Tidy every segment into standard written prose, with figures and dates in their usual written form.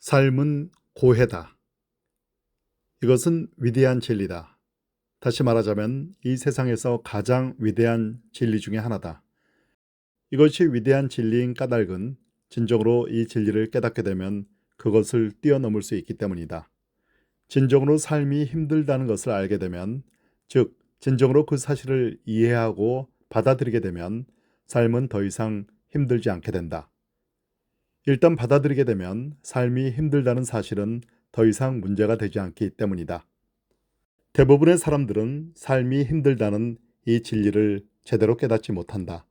삶은 고해다. 이것은 위대한 진리다. 다시 말하자면 이 세상에서 가장 위대한 진리 중에 하나다. 이것이 위대한 진리인 까닭은 진정으로 이 진리를 깨닫게 되면 그것을 뛰어넘을 수 있기 때문이다. 진정으로 삶이 힘들다는 것을 알게 되면, 즉 진정으로 그 사실을 이해하고 받아들이게 되면 삶은 더 이상 힘들지 않게 된다. 일단 받아들이게 되면 삶이 힘들다는 사실은 더 이상 문제가 되지 않기 때문이다. 대부분의 사람들은 삶이 힘들다는 이 진리를 제대로 깨닫지 못한다.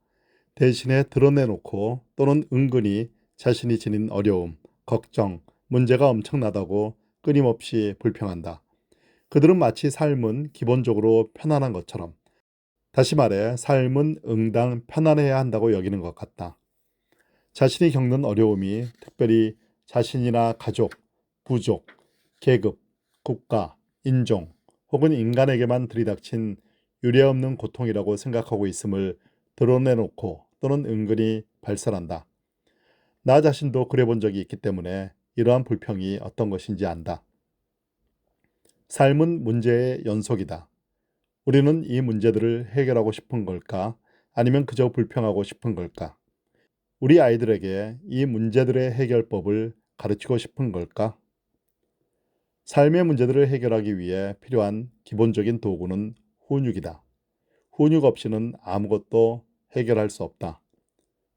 대신에 드러내놓고 또는 은근히 자신이 지닌 어려움, 걱정, 문제가 엄청나다고 끊임없이 불평한다. 그들은 마치 삶은 기본적으로 편안한 것처럼, 다시 말해 삶은 응당 편안해야 한다고 여기는 것 같다. 자신이 겪는 어려움이 특별히 자신이나 가족, 부족, 계급, 국가, 인종 혹은 인간에게만 들이닥친 유례없는 고통이라고 생각하고 있음을 드러내놓고 또는 은근히 발설한다. 나 자신도 그래 본 적이 있기 때문에 이러한 불평이 어떤 것인지 안다. 삶은 문제의 연속이다. 우리는 이 문제들을 해결하고 싶은 걸까? 아니면 그저 불평하고 싶은 걸까? 우리 아이들에게 이 문제들의 해결법을 가르치고 싶은 걸까? 삶의 문제들을 해결하기 위해 필요한 기본적인 도구는 훈육이다. 훈육 없이는 아무것도 해결할 수 없다.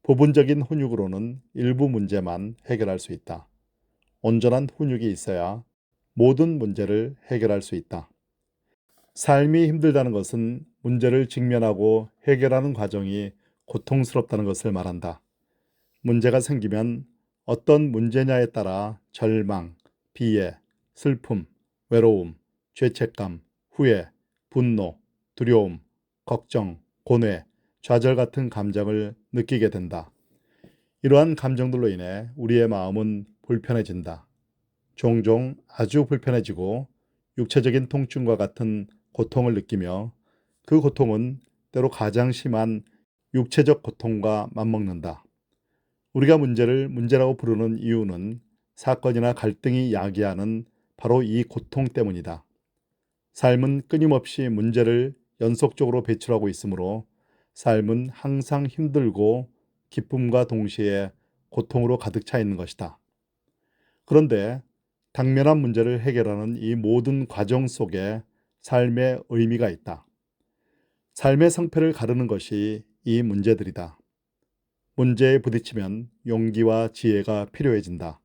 부분적인 훈육으로는 일부 문제만 해결할 수 있다. 온전한 훈육이 있어야 모든 문제를 해결할 수 있다. 삶이 힘들다는 것은 문제를 직면하고 해결하는 과정이 고통스럽다는 것을 말한다. 문제가 생기면 어떤 문제냐에 따라 절망, 비애, 슬픔, 외로움, 죄책감, 후회, 분노, 두려움, 걱정, 고뇌, 좌절 같은 감정을 느끼게 된다. 이러한 감정들로 인해 우리의 마음은 불편해진다. 종종 아주 불편해지고 육체적인 통증과 같은 고통을 느끼며 그 고통은 때로 가장 심한 육체적 고통과 맞먹는다. 우리가 문제를 문제라고 부르는 이유는 사건이나 갈등이 야기하는 바로 이 고통 때문이다. 삶은 끊임없이 문제를 연속적으로 배출하고 있으므로 삶은 항상 힘들고 기쁨과 동시에 고통으로 가득 차 있는 것이다. 그런데 당면한 문제를 해결하는 이 모든 과정 속에 삶의 의미가 있다. 삶의 성패를 가르는 것이 이 문제들이다. 문제에 부딪히면 용기와 지혜가 필요해진다.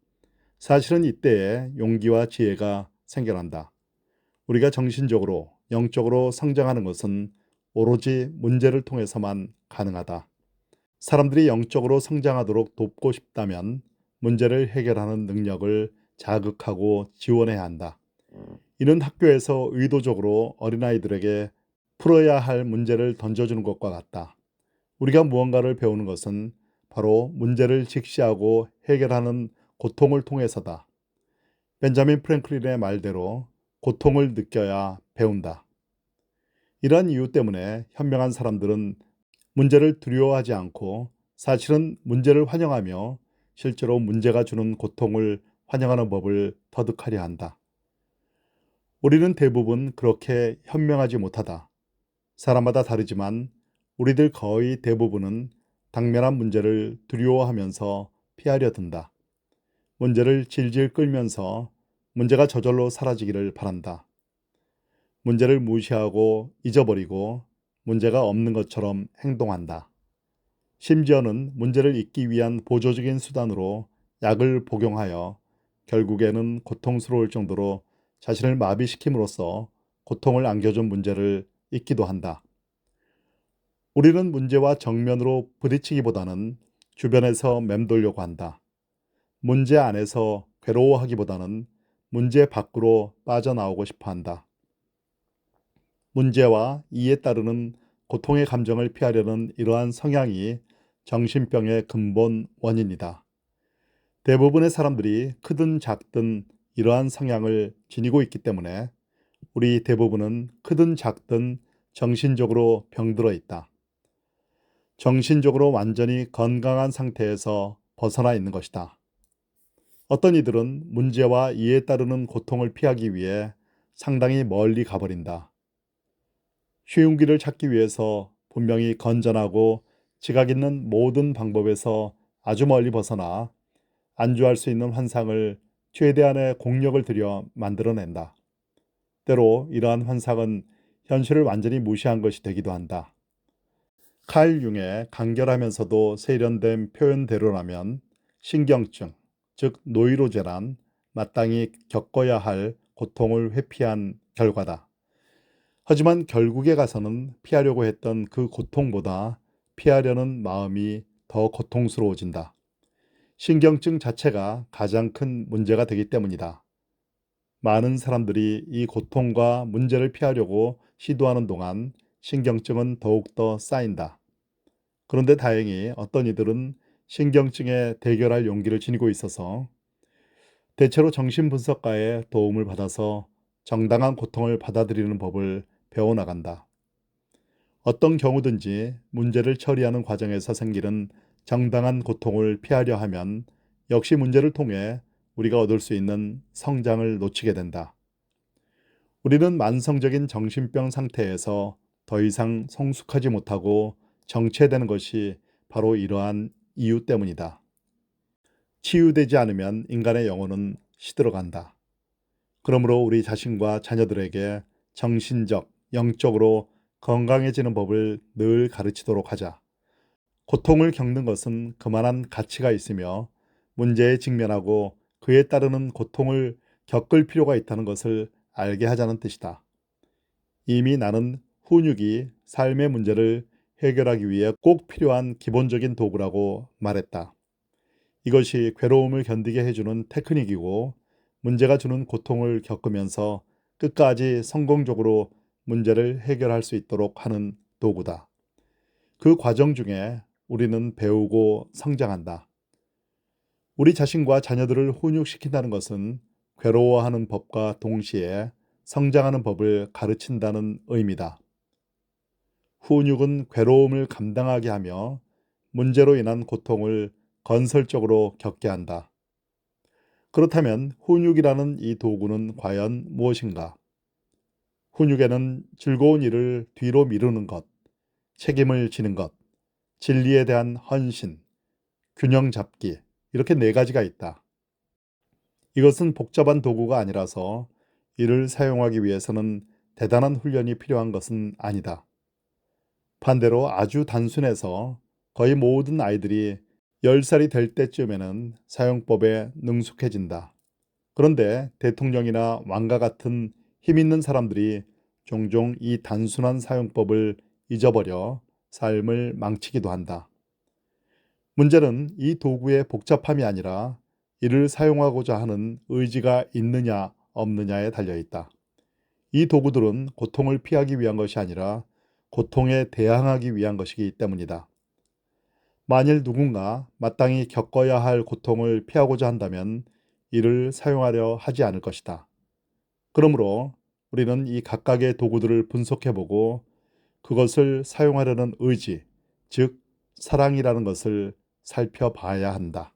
사실은 이때에 용기와 지혜가 생겨난다. 우리가 정신적으로, 영적으로 성장하는 것은 오로지 문제를 통해서만 가능하다. 사람들이 영적으로 성장하도록 돕고 싶다면 문제를 해결하는 능력을 자극하고 지원해야 한다. 이는 학교에서 의도적으로 어린아이들에게 풀어야 할 문제를 던져주는 것과 같다. 우리가 무언가를 배우는 것은 바로 문제를 직시하고 해결하는 고통을 통해서다. 벤자민 프랭클린의 말대로 고통을 느껴야 배운다. 이러한 이유 때문에 현명한 사람들은 문제를 두려워하지 않고 사실은 문제를 환영하며 실제로 문제가 주는 고통을 환영하는 법을 터득하려 한다. 우리는 대부분 그렇게 현명하지 못하다. 사람마다 다르지만 우리들 거의 대부분은 당면한 문제를 두려워하면서 피하려 든다. 문제를 질질 끌면서 문제가 저절로 사라지기를 바란다. 문제를 무시하고 잊어버리고 문제가 없는 것처럼 행동한다. 심지어는 문제를 잊기 위한 보조적인 수단으로 약을 복용하여 결국에는 고통스러울 정도로 자신을 마비시킴으로써 고통을 안겨준 문제를 잊기도 한다. 우리는 문제와 정면으로 부딪히기보다는 주변에서 맴돌려고 한다. 문제 안에서 괴로워하기보다는 문제 밖으로 빠져나오고 싶어 한다. 문제와 이에 따르는 고통의 감정을 피하려는 이러한 성향이 정신병의 근본 원인이다. 대부분의 사람들이 크든 작든 이러한 성향을 지니고 있기 때문에 우리 대부분은 크든 작든 정신적으로 병들어 있다. 정신적으로 완전히 건강한 상태에서 벗어나 있는 것이다. 어떤 이들은 문제와 이에 따르는 고통을 피하기 위해 상당히 멀리 가버린다. 쉬운 길을 찾기 위해서 분명히 건전하고 지각 있는 모든 방법에서 아주 멀리 벗어나 안주할 수 있는 환상을 최대한의 공력을 들여 만들어낸다. 때로 이러한 환상은 현실을 완전히 무시한 것이 되기도 한다. 칼 융의 간결하면서도 세련된 표현대로라면 신경증, 즉 노이로제란 마땅히 겪어야 할 고통을 회피한 결과다. 하지만 결국에 가서는 피하려고 했던 그 고통보다 피하려는 마음이 더 고통스러워진다. 신경증 자체가 가장 큰 문제가 되기 때문이다. 많은 사람들이 이 고통과 문제를 피하려고 시도하는 동안 신경증은 더욱더 쌓인다. 그런데 다행히 어떤 이들은 신경증에 대결할 용기를 지니고 있어서 대체로 정신분석가의 도움을 받아서 정당한 고통을 받아들이는 법을 배워나간다. 어떤 경우든지 문제를 처리하는 과정에서 생기는 정당한 고통을 피하려 하면 역시 문제를 통해 우리가 얻을 수 있는 성장을 놓치게 된다. 우리는 만성적인 정신병 상태에서 더 이상 성숙하지 못하고 정체되는 것이 바로 이러한 이유 때문이다. 치유되지 않으면 인간의 영혼은 시들어간다. 그러므로 우리 자신과 자녀들에게 정신적, 영적으로 건강해지는 법을 늘 가르치도록 하자. 고통을 겪는 것은 그만한 가치가 있으며 문제에 직면하고 그에 따르는 고통을 겪을 필요가 있다는 것을 알게 하자는 뜻이다. 이미 나는 훈육이 삶의 문제를 해결하기 위해 꼭 필요한 기본적인 도구라고 말했다. 이것이 괴로움을 견디게 해주는 테크닉이고 문제가 주는 고통을 겪으면서 끝까지 성공적으로 문제를 해결할 수 있도록 하는 도구다. 그 과정 중에 우리는 배우고 성장한다. 우리 자신과 자녀들을 훈육시킨다는 것은 괴로워하는 법과 동시에 성장하는 법을 가르친다는 의미다. 훈육은 괴로움을 감당하게 하며 문제로 인한 고통을 건설적으로 겪게 한다. 그렇다면 훈육이라는 이 도구는 과연 무엇인가? 훈육에는 즐거운 일을 뒤로 미루는 것, 책임을 지는 것, 진리에 대한 헌신, 균형 잡기, 이렇게 네 가지가 있다. 이것은 복잡한 도구가 아니라서 이를 사용하기 위해서는 대단한 훈련이 필요한 것은 아니다. 반대로 아주 단순해서 거의 모든 아이들이 10살이 될 때쯤에는 사용법에 능숙해진다. 그런데 대통령이나 왕과 같은 힘 있는 사람들이 종종 이 단순한 사용법을 잊어버려 삶을 망치기도 한다. 문제는 이 도구의 복잡함이 아니라 이를 사용하고자 하는 의지가 있느냐 없느냐에 달려 있다. 이 도구들은 고통을 피하기 위한 것이 아니라 고통에 대항하기 위한 것이기 때문이다. 만일 누군가 마땅히 겪어야 할 고통을 피하고자 한다면 이를 사용하려 하지 않을 것이다. 그러므로 우리는 이 각각의 도구들을 분석해보고 그것을 사용하려는 의지, 즉 사랑이라는 것을 살펴봐야 한다.